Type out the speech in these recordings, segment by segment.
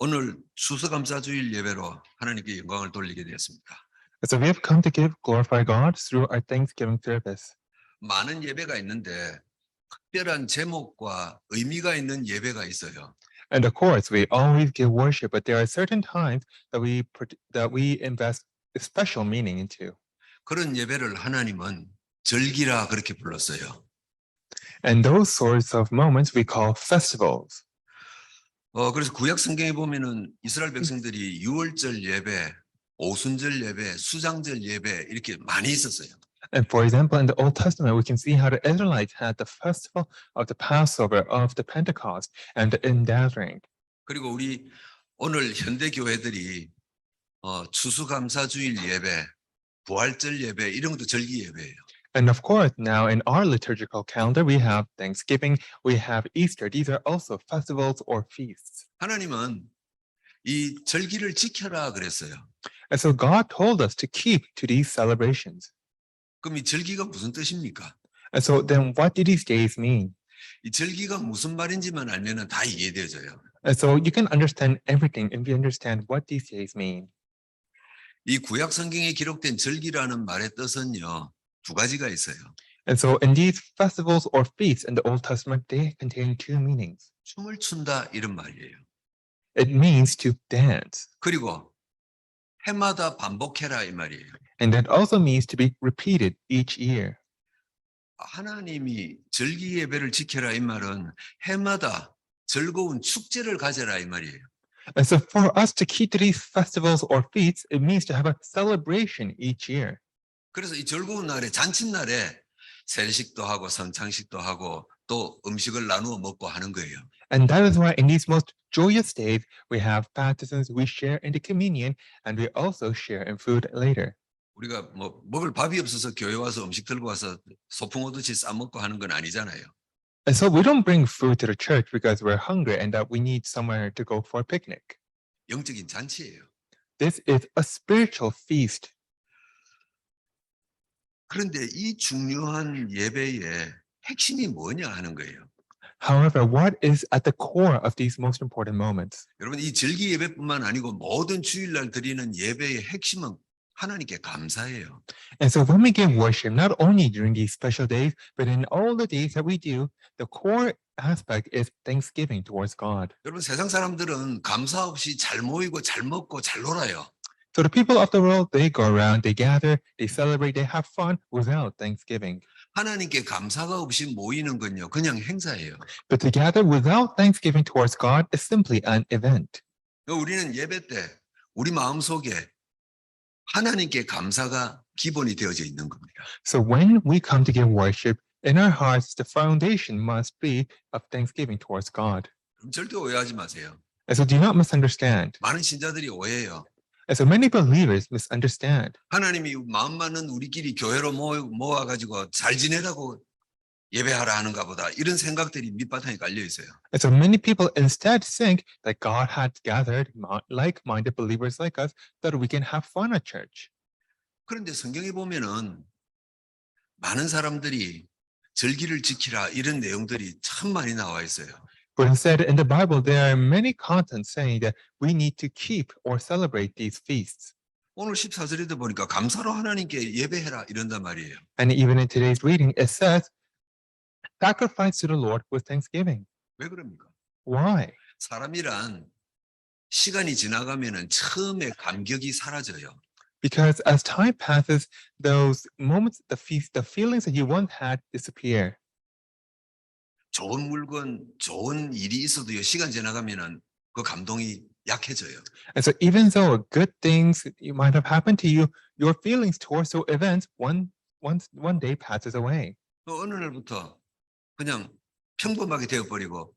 오늘 추수감사주일 예배로 하나님께 영광을 돌리게 되었습니다. So we have come to glorify God through our Thanksgiving service. 많은 예배가 있는데 특별한 제목과 의미가 있는 예배가 있어요. And of course, we always give worship, but there are certain times that we invest a special meaning into. 그런 예배를 하나님은 절기라 그렇게 불렀어요. And those sorts of moments we call festivals. 그래서 구약 성경에 보면은 이스라엘 백성들이 유월절 예배, 오순절 예배, 수장절 예배 이렇게 많이 있었어요. And for example, in the Old Testament, we can see how the Israelites had the festival of the Passover, of the Pentecost, and the ingathering. 그리고 우리 오늘 현대 교회들이 추수감사주일 예배, 부활절 예배 이런 것도 절기 예배예요. And of course, now in our liturgical calendar, we have Thanksgiving, we have Easter. These are also festivals or feasts. 하나님은 이 절기를 지켜라 그랬어요. And so God told us to keep to these celebrations. 그럼 이 절기가 무슨 뜻입니까? And so then what do these days mean? 이 절기가 무슨 말인지만 알면은 다 이해되어져요. And so you can understand everything if you understand what these days mean. 이 구약 성경에 기록된 절기라는 말의 뜻은요, 두 가지가 있어요. And so in these festivals or feasts in the Old Testament, they contain two meanings. 춤을 춘다 이런 말이에요. It means to dance. 그리고 해마다 반복해라 이 말이에요. And that also means to be repeated each year. 하나님이 절기 예배를 지켜라 이 말은 해마다 즐거운 축제를 가져라 이 말이에요. And so for us to keep to these festivals or feasts, it means to have a celebration each year. 그래서 이 즐거운 날에 잔칫날에 세례식도 하고 성찬식도 하고 또 음식을 나누어 먹고 하는 거예요. And that is why in these most joyous days, we have baptisms, we share in the communion, and we also share in food later. 우리가 뭐 먹을 밥이 없어서 교회 와서 음식 들고 와서 소풍 오듯이 싸먹고 하는 건 아니잖아요. And so we don't bring food to the church because we're hungry and that we need somewhere to go for a picnic. 영적인 잔치예요. This is a spiritual feast. 그런데 이 중요한 예배의 핵심이 뭐냐 하는 거예요. However, what is at the core of these most important moments? 여러분 이 절기 예배뿐만 아니고 모든 주일날 드리는 예배의 핵심은 하나님께 감사해요. And so when we give worship, not only during these special days, but in all the days that we do, the core aspect is thanksgiving towards God. 여러분 세상 사람들은 감사 없이 잘 모이고 잘 먹고 잘 놀아요. So the people of the world, they go around, they gather, they celebrate, they have fun without thanksgiving. 하나님께 감사가 없이 모이는 건요 그냥 행사예요. But to gather without thanksgiving towards God is simply an event. 우리는 예배 때 우리 마음속에 하나님께 감사가 기본이 되어져 있는 겁니다. So when we come to give worship, in our hearts, the foundation must be of thanksgiving towards God. 그럼 절대 오해하지 마세요. And so do not misunderstand. 많은 신자들이 오해해요. And so many believers misunderstand. 하나님이 마음 맞는 우리끼리 교회로 모아가지고 잘 지내라고 예배하라 하는가 보다 이런 생각들이 밑바탕에 깔려 있어요. And so many people instead think that God had gathered like-minded believers like us that we can have fun at church. 그런데 성경에 보면은 많은 사람들이 절기를 지키라 이런 내용들이 참 많이 나와 있어요. But instead, in the Bible, there are many contents saying that we need to keep or celebrate these feasts. 오늘 14절에도 보니까 감사로 하나님께 예배해라 이런단 말이에요. And even in today's reading, it says, sacrifice to the Lord with thanksgiving. 왜 그럽니까? Why? 사람이란 시간이 지나가면은 처음에 감격이 사라져요. Because as time passes, those moments, the feelings that you once had disappear. 좋은 물건, 좋은 일이 있어도요. 시간 지나가면은 그 감동이 약해져요. And so even though good things you might have happened to you, your feelings towards those events one day passes away. 또 어느 날부터 그냥 평범하게 되어버리고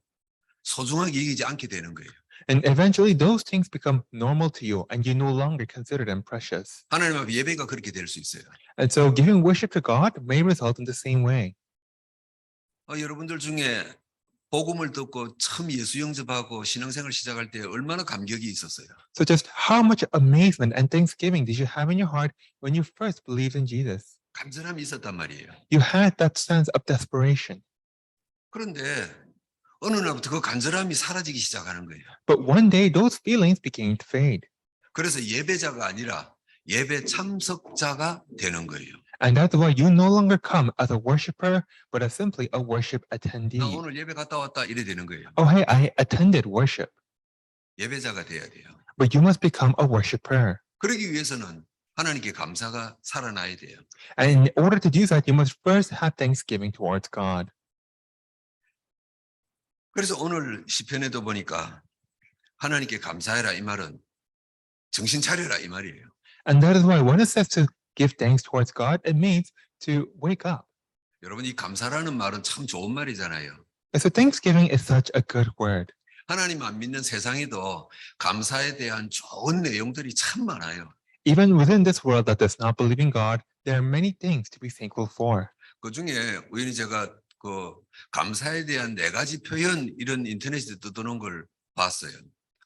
소중하게 여기지 않게 되는 거예요. And eventually those things become normal to you and you no longer consider them precious. 하나님 앞에 예배가 그렇게 될 수 있어요. And so giving worship to God may result in the same way. 여러분들 중에 복음을 듣고 처음 예수 영접하고 신앙생활 시작할 때 얼마나 감격이 있었어요. So just how much amazement and thanksgiving did you have in your heart when you first believed in Jesus? 간절함이 있었단 말이에요. You had that sense of desperation. 그런데 어느 날부터 그 간절함이 사라지기 시작하는 거예요. But one day, those feelings began to fade. 그래서 예배자가 아니라 예배 참석자가 되는 거예요. And that's why you no longer come as a worshiper, but as simply a worship 나 attendee. 오늘 예배 갔다 왔다 이래 되는 거예요. Oh, hey, I attended worship. 예배자가 돼야 돼요. But you must become a worshiper. 그러기 위해서는 하나님께 감사가 살아나야 돼요. And in order to do that, you must first have thanksgiving towards God. 그래서 오늘 시편에도 보니까 하나님께 감사해라 이 말은 정신 차려라 이 말이에요. And that is why when it says to give thanks towards God, it means to wake up. 여러분 이 감사라는 말은 참 좋은 말이잖아요. And so thanksgiving is such a good word. 하나님 안 믿는 세상에도 감사에 대한 좋은 내용들이 참 많아요. Even within this world that does not believe in God, there are many things to be thankful for. 그 중에 우연히 제가 그 감사에 대한 4가지 표현 이런 인터넷에 떠도는 걸 봤어요.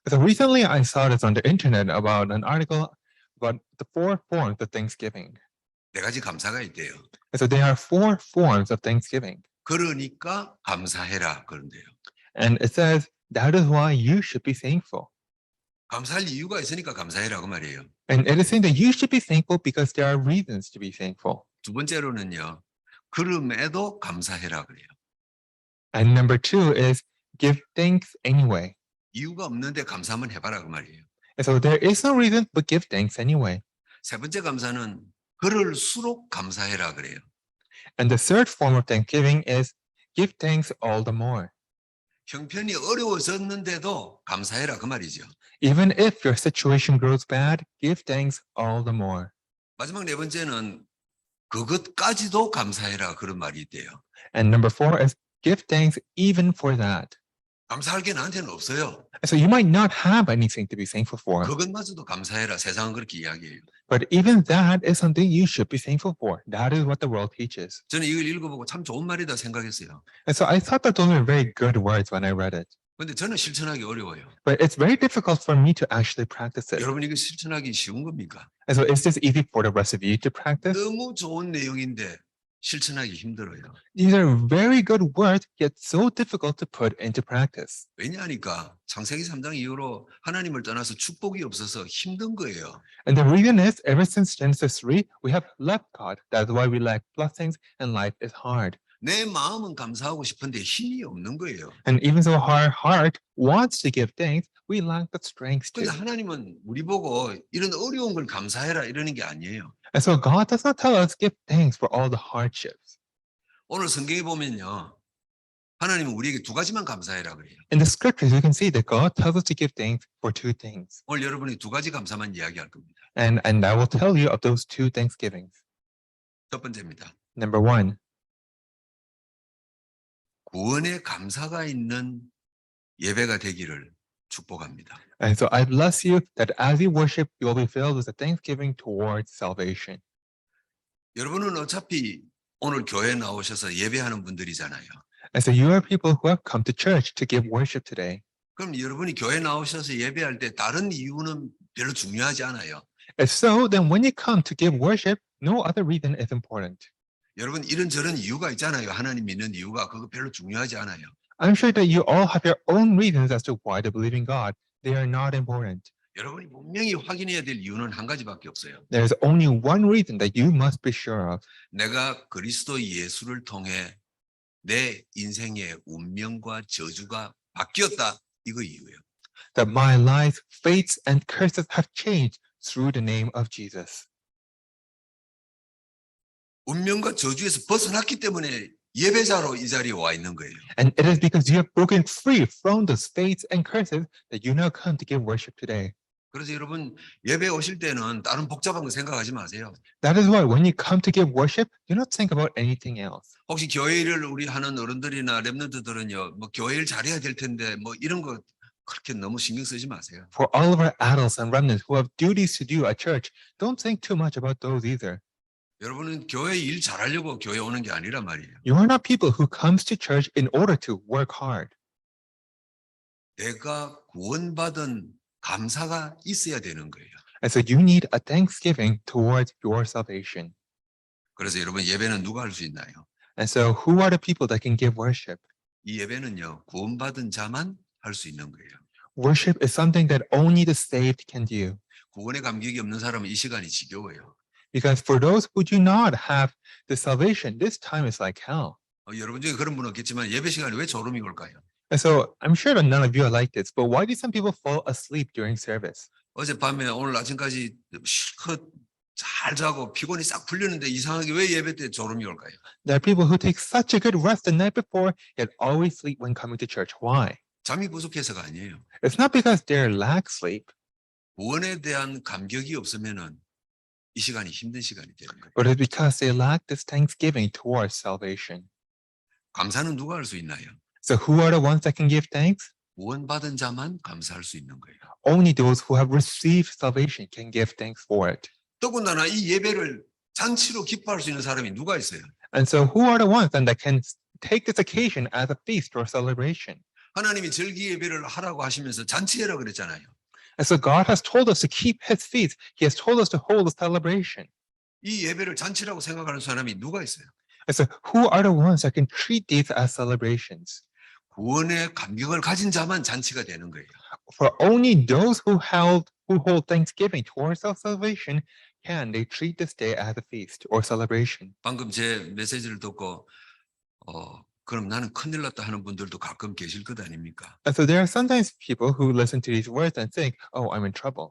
So recently I saw this on the internet about an article about the 4 forms of thanksgiving. 4가지 감사가 있대요. And so there are 4 forms of thanksgiving. 그러니까 감사해라 그런데요. And it says that is why you should be thankful. 감사할 이유가 있으니까 감사해라 그 말이에요. And it is saying that you should be thankful because there are reasons to be thankful. 두 번째로는요. 그럼에도 감사해라 그래요. And number 2 is give thanks anyway. 이유가 없는데 감사 한번 해봐라 그 말이에요. And so there is no reason but give thanks anyway. 세 번째 감사는 그럴수록 감사해라 그래요. And the third form of thanksgiving is give thanks all the more. 형편이 어려워졌는데도 감사해라 그 말이죠. Even if your situation grows bad, give thanks all the more. 마지막 4번째는 그것까지도 감사해라 그런 말이 있대요. And number 4 is give thanks even for that. 감사할 게 나한테는 없어요. And so you might not have anything to be thankful for, 그것마저도 감사해라. 세상은 그렇게 이야기해요. but even that is something you should be thankful for. That is what the world teaches. 저는 이걸 읽어보고 참 좋은 말이다 생각했어요. And so I thought that those were very good words when I read it. 근데 저는 실천하기 어려워요. But it's very difficult for me to actually practice it. 여러분 이거 실천하기 쉬운 겁니까? And so is this easy for the rest of you to practice? 너무 좋은 내용인데 실천하기 힘들어요. These are very good words, yet so difficult to put into practice. 왜냐하니까 창세기 3장 이후로 하나님을 떠나서 축복이 없어서 힘든 거예요. And the reason is, ever since Genesis 3, we have left God. That's why we lack blessings and life is hard. 내 마음은 감사하고 싶은데 힘이 없는 거예요. And even though our heart wants to give thanks, we lack the strength to. 근데 하나님은 우리 보고 이런 어려운 걸 감사해라 이러는 게 아니에요. And so God does not tell us give thanks for all the hardships. 오늘 성경에 보면요. 하나님은 우리에게 2가지만 감사해라 그래요. In the scriptures, you can see that God tells us to give thanks for 2 things. 오늘 여러분이 2가지 감사만 이야기할 겁니다. And I will tell you of those 2 thanksgivings. 첫 번째입니다. Number 1, 구원의 감사가 있는 예배가 되기를 축복합니다. and so I bless you that as you worship, you will be filled with a thanksgiving towards salvation. 여러분은 어차피 오늘 교회에 나오셔서 예배하는 분들이잖아요. And so you are people who have come to church to give worship today. 그럼 여러분이 교회 나오셔서 예배할 때 다른 이유는 별로 중요하지 않아요. If so, then when you come to give worship, no other reason is important. 여러분 이런저런 이유가 있잖아요. 하나님 믿는 이유가 그거 별로 중요하지 않아요. I'm sure that you all have your own reasons as to why to believe in God. They are not important. 여러분이 분명히 확인해야 될 이유는 한 가지밖에 없어요. There is only one reason that you must be sure of. 내가 그리스도 예수를 통해 내 인생의 운명과 저주가 바뀌었다. 이거 이유예요. That my life, fates, and curses have changed through the name of Jesus. 운명과 저주에서 벗어났기 때문에 예배자로 이 자리에 와 있는 거예요. And it is because you have broken free from those fates and curses that you now come to give worship today. 그래서 여러분 예배 오실 때는 다른 복잡한 거 생각하지 마세요. That is why when you come to give worship, do not think about anything else. 혹시 교회 일을 우리 하는 어른들이나 랩런트들은요, 뭐 교회 일 잘해야 될 텐데 뭐 이런 거 그렇게 너무 신경 쓰지 마세요. For all of our adults and remnants who have duties to do at church, don't think too much about those either. 여러분은 교회 일 잘하려고 교회 오는 게 아니란 말이에요. You are not people who comes to church in order to work hard. 내가 구원받은 감사가 있어야 되는 거예요. And so you need a thanksgiving towards your salvation. 그래서 여러분 예배는 누가 할 수 있나요? And so who are the people that can give worship? 이 예배는요, 구원받은 자만 할 수 있는 거예요. Worship is something that only the saved can do. 구원의 감격이 없는 사람은 이 시간이 지겨워요. Because for those who do not have the salvation, this time is like hell. 여러분 중에 그런 분은 없겠지만 예배 시간에 왜 졸음이 올까요? And so I'm sure that none of you are like this, but why do some people fall asleep during service? 어젯밤에 오늘 아침까지 실컷 잘 자고 피곤이 싹 풀리는데 이상하게 왜 예배 때 졸음이 올까요? There are people who take such a good rest the night before, yet always sleep when coming to church. Why? 잠이 부족해서가 아니에요. It's not because they lack sleep, 구원에 대한 감격이 없으면은 이 시간이 힘든 시간이 되는 거예요. but it's because they lack this thanksgiving towards salvation. 감사는 누가 할 수 있나요? So who are the ones that can give thanks? 구원받은 자만 감사할 수 있는 거예요. Only those who have received salvation can give thanks for it. 더군다나 이 예배를 잔치로 기뻐할 수 있는 사람이 누가 있어요? And so who are the ones then that can take this occasion as a feast or celebration? 하나님이 절기 예배를 하라고 하시면서 잔치해라 그랬잖아요. And so God has told us to keep his feast. He has told us to hold a celebration. 이 예배를 잔치라고 생각하는 사람이 누가 있어요? And so who are the ones that can treat these as celebrations? 구원의 감격을 가진 자만 잔치가 되는 거예요. For only those who hold thanksgiving towards salvation can they treat this day as a feast or celebration. 방금 제 메시지를 듣고 그럼 나는 큰일 났다 하는 분들도 가끔 계실 것 아닙니까? And so there are sometimes people who listen to these words and think, oh, I'm in trouble.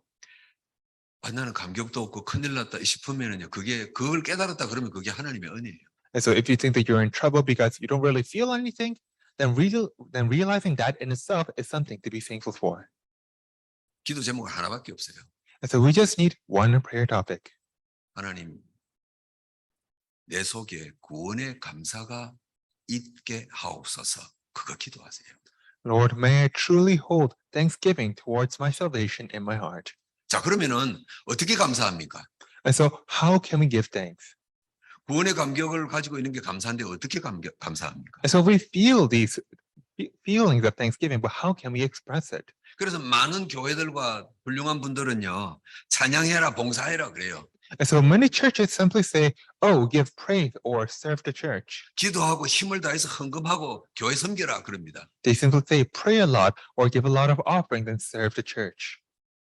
나는 감격도 없고 큰일 났다 싶으면은요, 그걸 깨달았다 그러면 그게 하나님의 은혜예요. And so if you think that you're in trouble because you don't really feel anything, then realizing that in itself is something to be thankful for. 기도 제목은 하나밖에 없어요. And so we just need one prayer topic. 하나님, 내 속에 구원의 감사가 있게 하옵소서. 그거 기도하세요. Lord, may I truly hold thanksgiving towards my salvation in my heart. 자, 그러면은 어떻게 감사합니까? And so how can we give thanks? 구원의 감격을 가지고 있는 게 감사한데 어떻게 감사합니까? And so we feel these feelings of thanksgiving, but how can we express it? 그래서 많은 교회들과 훌륭한 분들은요, 찬양해라, 봉사해라 그래요. And so many churches simply say, oh, give praise or serve the church. 기도하고 힘을 다해서 헌금하고 교회 섬겨라 그럽니다. They simply say, pray a lot or give a lot of offerings and serve the church.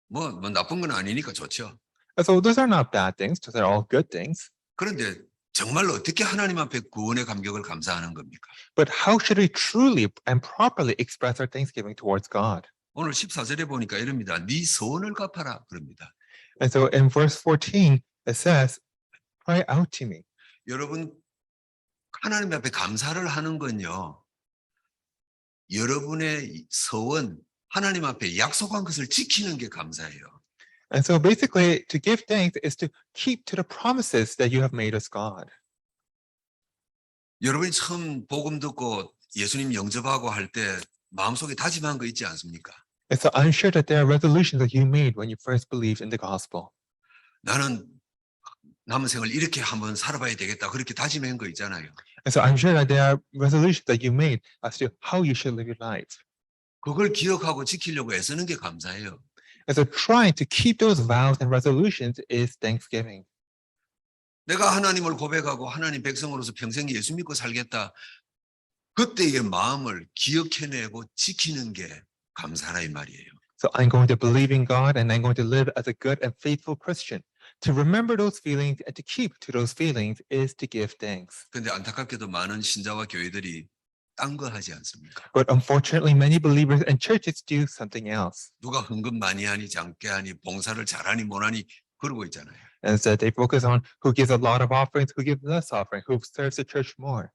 뭐 나쁜 건 아니니까 좋죠. And so those are not bad things, those are all good things. 그런데 정말로 어떻게 하나님 앞에 구원의 감격을 감사하는 겁니까? But how should we truly and properly express our thanksgiving towards God? 오늘 14절에 보니까 이럽니다. 네 소원을 갚아라 그럽니다. And so in verse 14, it says, cry out to me. 여러분, 하나님 앞에 감사를 하는 건요, 여러분의 서원, 하나님 앞에 약속한 것을 지키는 게 감사예요. And so basically, to give thanks is to keep to the promises that you have made as God. 여러분이 처음 복음 듣고 예수님 영접하고 할 때 마음속에 다짐한 거 있지 않습니까? And so I'm sure that there are resolutions that you made when you first believed in the gospel. 나는 남은 생을 이렇게 한번 살아봐야 되겠다. 그렇게 다짐한 거 있잖아요. And so I'm sure that there are resolutions that you made as to how you should live your life. 그걸 기억하고 지키려고 애쓰는 게 감사해요. And so trying to keep those vows and resolutions is thanksgiving. 내가 하나님을 고백하고 하나님 백성으로서 평생 예수 믿고 살겠다. 그때의 마음을 기억해내고 지키는 게 감사라 이 말이에요. So I'm going to believe in God and I'm going to live as a good and faithful Christian. To remember those feelings and to keep to those feelings is to give thanks. 근데 안타깝게도 많은 신자와 교회들이 딴 거 하지 않습니까? But unfortunately, many believers and churches do something else. 누가 헌금 많이 하니 작게 하니 봉사를 잘하니 못하니 그러고 있잖아요. And so they focus on who gives a lot of offerings, who gives less offering, who serves the church more.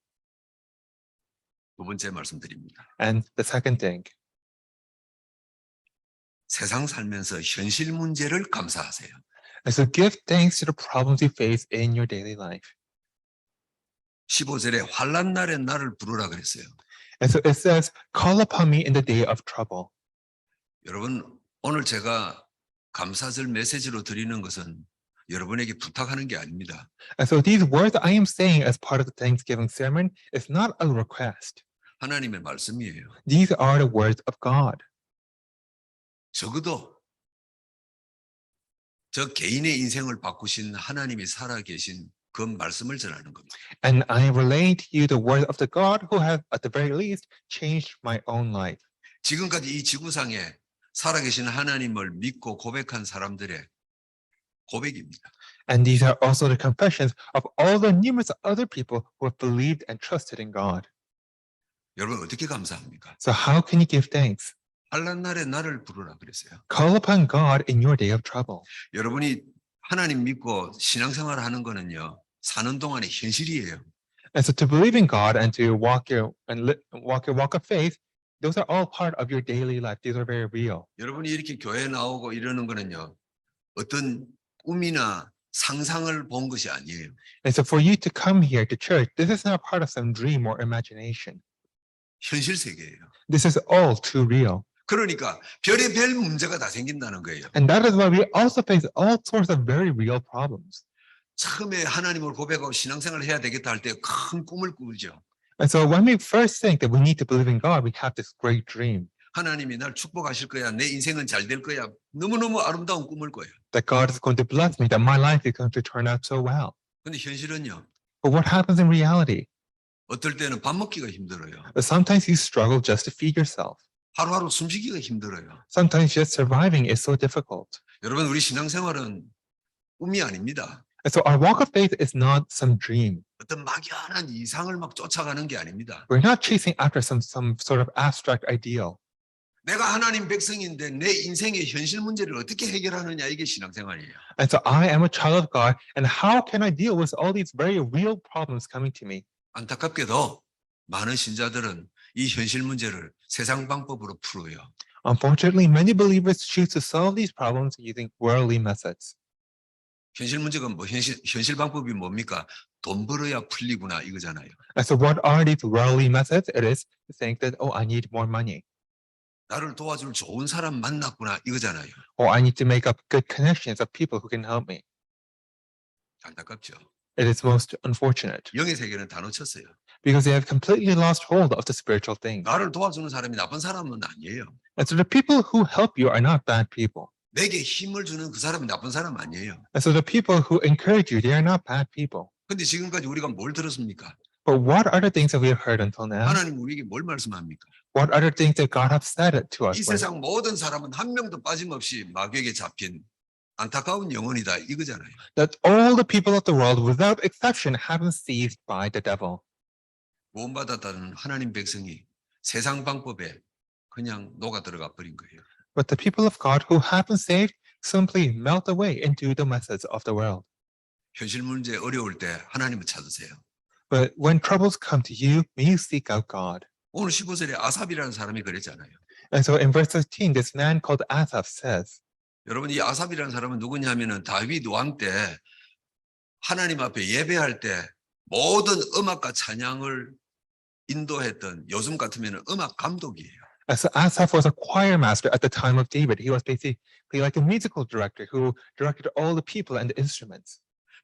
두 번째 말씀드립니다. And the second thing, 세상 살면서 현실 문제를 감사하세요. and so give thanks to the problems you face in your daily life. 15절에 환난 날에 나를 부르라 그랬어요. And so it says, call upon me in the day of trouble. 여러분, 오늘 제가 감사절 메시지로 드리는 것은 여러분에게 부탁하는 게 아닙니다. And so these words that I am saying as part of the Thanksgiving sermon is not a request. 하나님의 말씀이에요. These are the words of God. 적어도 저 개인의 인생을 바꾸신 하나님이 살아계신 그 말씀을 전하는 겁니다. And I relate to you the word of the God who has, at the very least, changed my own life. 지금까지 이 지구상에 살아계신 하나님을 믿고 고백한 사람들의 고백입니다. And these are also the confessions of all the numerous other people who have believed and trusted in God. 여러분 어떻게 감사합니까? So how can you give thanks? 환난 날에 나를 부르라 그랬어요. Call upon God in your day of trouble. 여러분이 하나님 믿고 신앙생활 하는 거는요. 사는 동안의 현실이에요. And so to believe in God and to walk your walk of faith, those are all part of your daily life. These are very real. 여러분이 이렇게 교회 나오고 이러는 거는요. 어떤 꿈이나 상상을 본 것이 아니에요. And so for you to come here to church, this is not part of some dream or imagination. 현실 세계예요. This is all too real. 그러니까 별의별 문제가 다 생긴다는 거예요. And that is why we also face all sorts of very real problems. 처음에 하나님을 고백하고 신앙생활을 해야 되겠다 할 때 큰 꿈을 꾸죠. And so when we first think that we need to believe in God, we have this great dream 하나님이 날 축복하실 거야. 내 인생은 잘 될 거야. 너무너무 아름다운 꿈을 꿔요. that God is going to bless me, that my life is going to turn out so well. 근데 현실은요. But what happens in reality? 어떨 때는 밥 먹기가 힘들어요. Sometimes you struggle just to feed yourself. 하루하루 숨쉬기가 힘들어요. Sometimes just surviving is so difficult. 여러분 우리 신앙생활은 꿈이 아닙니다. And so our walk of faith is not some dream. 어떤 막연한 이상을 막 쫓아가는 게 아닙니다. We're not chasing after some sort of abstract ideal. 내가 하나님 백성인데 내 인생의 현실 문제를 어떻게 해결하느냐 이게 신앙생활이에요. And so I am a child of God, and how can I deal with all these very real problems coming to me? 안타깝게도 많은 신자들은 이 현실 문제를 세상 방법으로 풀어요. Unfortunately, many believers choose to solve these problems using worldly methods. 현실 문제가 뭐 현실 방법이 뭡니까? 돈 벌어야 풀리구나 이거잖아요. And so what are these worldly methods? It is to think that, oh, I need more money, 나를 도와줄 좋은 사람 만났구나 이거잖아요. or I need to make up good connections of people who can help me. 안타깝죠. It is most unfortunate 영의 세계는 다 놓쳤어요. because they have completely lost hold of the spiritual things. 나를 도와주는 사람이 나쁜 사람은 아니에요. And so the people who help you are not bad people. 내게 힘을 주는 그 사람이 나쁜 사람 아니에요. And so the people who encourage you, they are not bad people. 근데 지금까지 우리가 뭘 들었습니까? But what are the things that we have heard until now? 하나님 우리에게 뭘 말씀합니까? What are the things that God has said it to us? 이 세상 모든 사람은 한 명도 빠짐없이 마귀에게 잡힌 안타까운 영혼이다 이거잖아요. That all the people of the world, without exception, have been seized by the devil. 구원받았다는 하나님 백성이 세상 방법에 그냥 녹아 들어가 버린 거예요. But the people of God who have been saved simply melt away into the methods of the world. 현실 문제 어려울 때 하나님을 찾으세요. But when troubles come to you, may you seek out God. 오늘 15절에 아삽이라는 사람이 그랬잖아요. And so in verse 13, this man called Asaph says, 여러분 이 아삽이라는 사람은 누구냐면은 다윗 왕 때 하나님 앞에 예배할 때 모든 음악과 찬양을 인도했던 요즘 같으면 음악 감독이에요. And so Asaph was a choir master at the time of David. He was basically like a musical director who directed all the people and the instruments.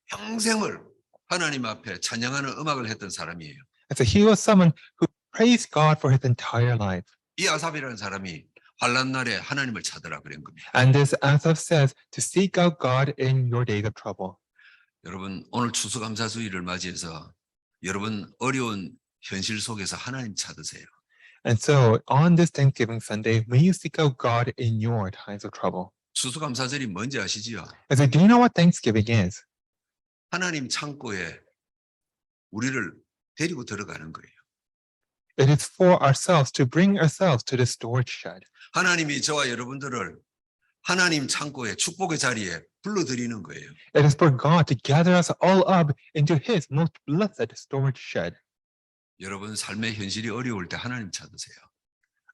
평생을 하나님 앞에 찬양하는 음악을 했던 사람이에요. And so he was someone who praised God for his entire life. 이 아삽이라는 사람이 환난 날에 하나님을 찾으라 그런 겁니다. And this Asaph says to seek out God in your days of trouble. 여러분 오늘 추수감사주의를 맞이해서 여러분 어려운 현실 속에서 하나님 찾으세요. And so on this Thanksgiving Sunday, may you seek out God in your times of trouble. 추수감사절이 뭔지 아시지요? And so do you know what Thanksgiving is? 하나님 창고에 우리를 데리고 들어가는 거예요. It is for ourselves to bring ourselves to the storage shed. 하나님이 저와 여러분들을 하나님 창고의 축복의 자리에 불러들이는 거예요. It is for God to gather us all up into his most blessed storage shed. 여러분 삶의 현실이 어려울 때 하나님 찾으세요.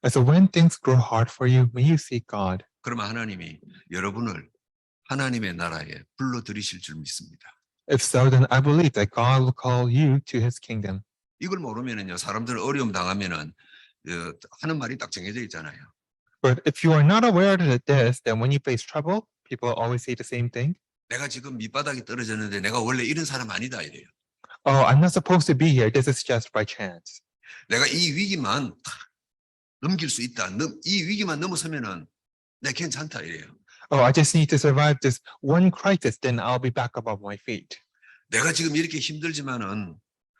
And so when things grow hard for you, may you seek God. 그러면 하나님이 여러분을 하나님의 나라에 불러들이실 줄 믿습니다. If so, then I believe that God will call you to his kingdom. 이걸 모르면은요 사람들은 어려움 당하면은 하는 말이 딱 정해져 있잖아요. But if you are not aware of this, then when you face trouble, people always say the same thing. 내가 지금 밑바닥에 떨어졌는데 내가 원래 이런 사람 아니다 이래요. Oh, I'm not supposed to be here. This is just by chance. 내가 이 위기만 넘길 수 있다. 이 위기만 넘어서면은 내 괜찮다 이래요. Oh, I just need to survive this one crisis, then I'll be back up on my feet. 내가 지금 이렇게 힘들지만은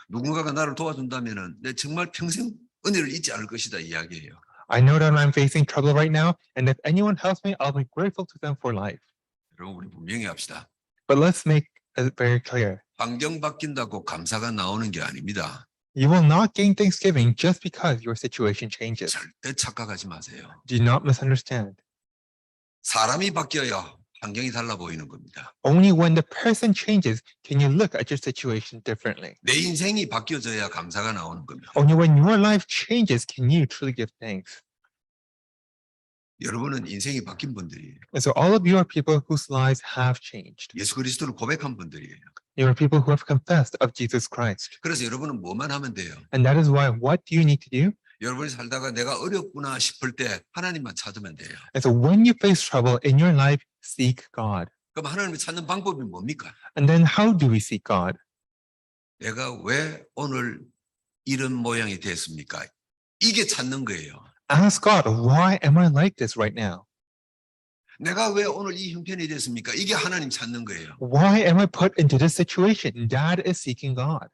누군가가 나를 도와준다면은 내 정말 평생 은혜를 잊지 않을 것이다 이야기예요. I know that I'm facing trouble right now, and if anyone helps me, I'll be grateful to them for life. 여러분 우리 분명히 합시다. But let's make it very clear. 환경 바뀐다고 감사가 나오는 게 아닙니다. You will not gain thanksgiving just because your situation changes. 절대 착각하지 마세요. Do not misunderstand. 사람이 바뀌어야 환경이 달라 보이는 겁니다. Only when the person changes can you look at your situation differently. 내 인생이 바뀌어져야 감사가 나오는 겁니다. Only when your life changes can you truly give thanks. 여러분은 인생이 바뀐 분들이에요. And so all of you are people whose lives have changed. 예수 그리스도를 고백한 분들이에요. You are people who have confessed of Jesus Christ. 그래서 여러분은 뭐만 하면 돼요. And that is why what do you need to do? 여러분이 살다가 내가 어렵구나 싶을 때 하나님만 찾으면 돼요. And so when you face trouble in your life, seek God. 그럼 하나님을 찾는 방법이 뭡니까? And then how do we seek God? 내가 왜 오늘 이런 모양이 됐습니까? 이게 찾는 거예요. Ask God, why am I like this right now? 내가 왜 오늘 이 형편이 됐습니까? 이게 하나님 찾는 거예요. Why am I put into this situation? That is seeking God.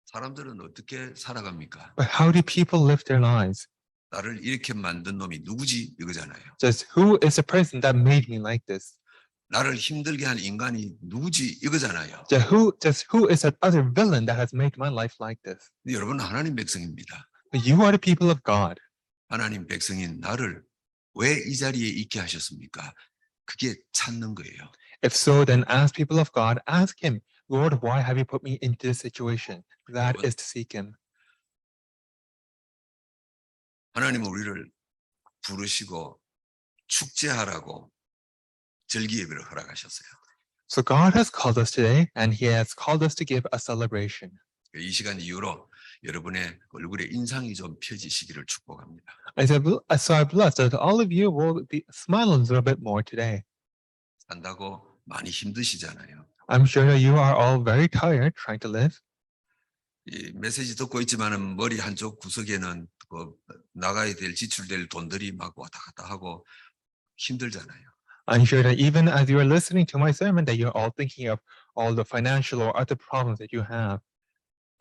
사람들은 어떻게 살아갑니까? But how do people live their lives? 나를 이렇게 만든 놈이 누구지? 이거잖아요. Just who is the person that made me like this? 나를 힘들게 한 인간이 누구지? 이거잖아요. Just who is that other villain that has made my life like this? 근데 여러분은 하나님 백성입니다. But you are the people of God. 하나님 백성인 나를 왜 이 자리에 있게 하셨습니까? 그게 찾는 거예요. If so, then as people of God, ask him, Lord, why have you put me into this situation? That is to seek him. 하나님은 우리를 부르시고 축제하라고 절기 예배를 허락하셨어요. So God has called us today, and he has called us to give a celebration. 이 시간 이후로 여러분의 얼굴에 인상이 좀 펴지시기를 축복합니다. So I bless that all of you will be smile a little bit more today. 산다고 많이 힘드시잖아요. I'm sure that you are all very tired trying to live. 이 메시지 듣고 있지만은 머리 한쪽 구석에는 그 나가야 될 지출될 돈들이 막 왔다 갔다 하고 힘들잖아요. I'm sure that even as you are listening to my sermon, that you're all thinking of all the financial or other problems that you have.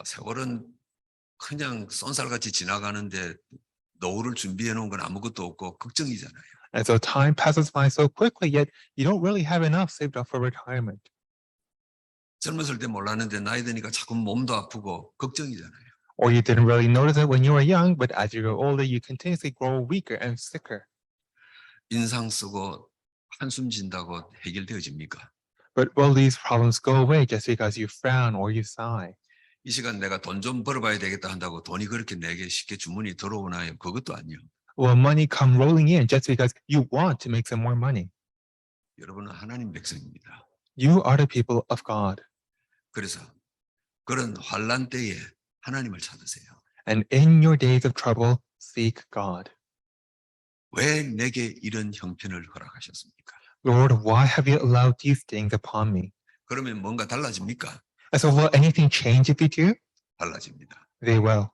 세월은 그냥 쏜살같이 지나가는데 노후를 준비해 놓은 건 아무것도 없고 걱정이잖아요. And so time passes by so quickly, yet you don't really have enough saved up for retirement. 젊었을 때 몰랐는데 나이 드니까 자꾸 몸도 아프고 걱정이잖아요. Or you didn't really notice it when you were young, but as you grow older, you continuously grow weaker and sicker. 인상 쓰고 한숨 진다고 해결되어집니까? But will these problems go away just because you frown or you sigh? 이 시간 내가 돈 좀 벌어봐야 되겠다 한다고 돈이 그렇게 내게 쉽게 주문이 들어오나요? 그것도 아니요. Will money come rolling in just because you want to make some more money? 여러분은 하나님 백성입니다. You are the people of God. 그래서 그런 환난 때에 하나님을 찾으세요. And in your days of trouble, seek God. 왜 내게 이런 형편을 허락하셨습니까? Lord, why have you allowed these things upon me? 그러면 뭔가 달라집니까? And so will anything change if you do? 달라집니다. They will.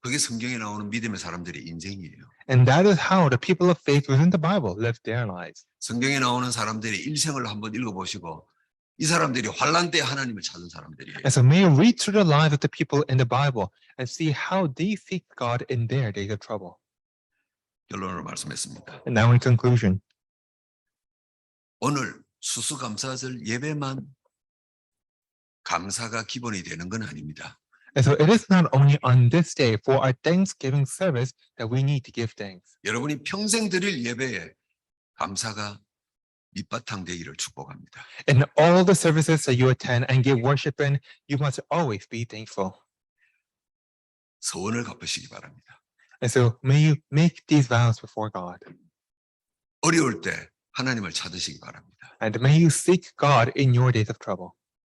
그게 성경에 나오는 믿음의 사람들의 인생이에요. And that is how the people of faith within the Bible live their lives. 성경에 나오는 사람들의 일생을 한번 읽어보시고 이 사람들이 환난 때 하나님을 찾은 사람들이에요. And so may you read through the lives of the people in the Bible and see how they seek God in their days of trouble. 결론으로 말씀했습니다. And now in conclusion, 오늘 수수감사절 예배만 감사가 기본이 되는 건 아닙니다. and so it is not only on this day for our Thanksgiving service that we need to give thanks. 여러분이 평생 드릴 예배에 감사가 밑바탕 되기를 축복합니다. In all the services that you attend and give worship in, you must always be thankful. 서원을 갚으시기 바랍니다. And so may you make these vows before God. 어려울 때 하나님을 찾으시기 바랍니다. And may you seek God in your days of trouble.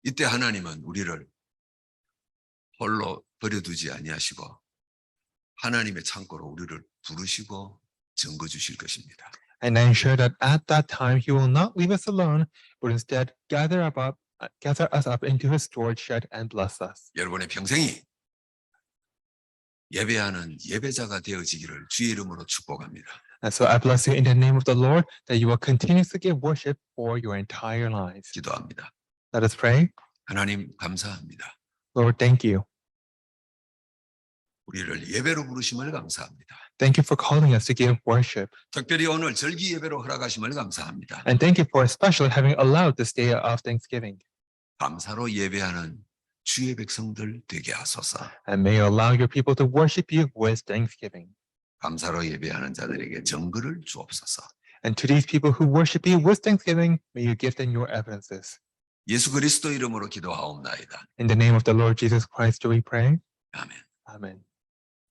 이때 하나님은 우리를 홀로 버려두지 아니하시고 하나님의 창고로 우리를 부르시고 증거 주실 것입니다. And I am sure that at that time he will not leave us alone, but instead gather us up into his storage shed and bless us. 여러분의 평생이 예배하는 예배자가 되어지기를 주의 이름으로 축복합니다. And so I bless you in the name of the Lord that you will continue to give worship for your entire lives. 기도합니다. Let us pray. 하나님 감사합니다. Lord, thank you. 우리를 예배로 부르심을 감사합니다. Thank you for calling us to give worship. 특별히 오늘 절기 예배로 허락하심을 감사합니다. And thank you for especially having allowed this day of Thanksgiving. 감사로 예배하는 주의 백성들 되게 하소서. And may you allow your people to worship you with thanksgiving. 감사로 예배하는 자들에게 증거를 주옵소서. And to these people who worship you with thanksgiving, may you give them your evidences. 예수 그리스도 이름으로 기도하옵나이다. In the name of the Lord Jesus Christ do we pray. 아멘. Amen.